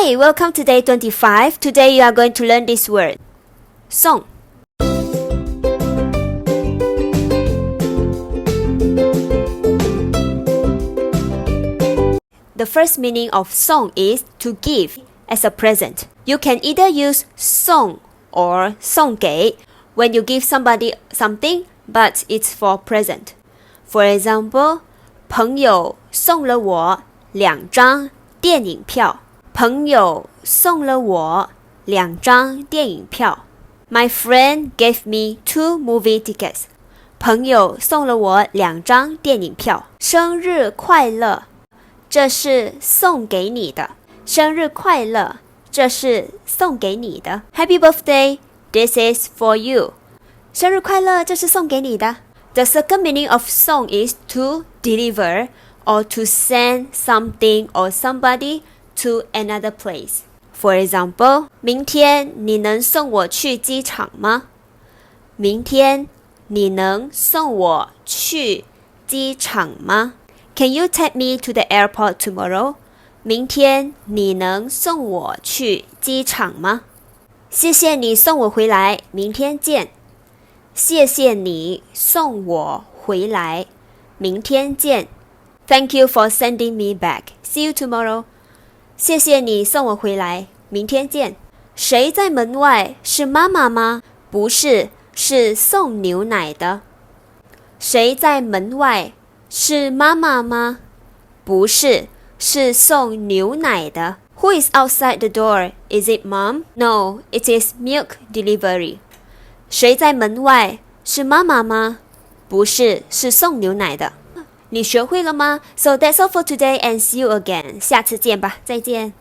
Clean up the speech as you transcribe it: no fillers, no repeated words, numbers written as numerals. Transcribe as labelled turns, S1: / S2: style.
S1: Hi, welcome to day 25. Today you are going to learn this word, song. The first meaning of song is to give as a present. You can either use song or 送给 when you give somebody something, but it's for present. For example, 朋友送了我2张电影票。朋友送了我2张电影票。My friend gave me 2 movie tickets. 朋友送了我2张电影票。生日快乐，这是送给你的。生日快乐，这是送给你的。Happy birthday, this is for you. 生日快乐，这是送给你的。The second meaning of song is to deliver or to send something or somebody to another place. For example, 明天你能送我去机场吗？明天你能送我去机场吗？ Can you take me to the airport tomorrow? 明天你能送我去机场吗？谢谢你送我回来，明天见。谢谢你送我回来，明天见。Thank you for sending me back. See you tomorrow. 谢谢你送我回来，明天见。谁在门外？是妈妈吗？不是，是送牛奶的。谁在门外？是妈妈吗？不是，是送牛奶的。Who is outside the door? Is it mom? No, it is milk delivery. 谁在门外？是妈妈吗？不是，是送牛奶的。你学会了吗？ So that's all for today and see you again. 下次见吧，再见。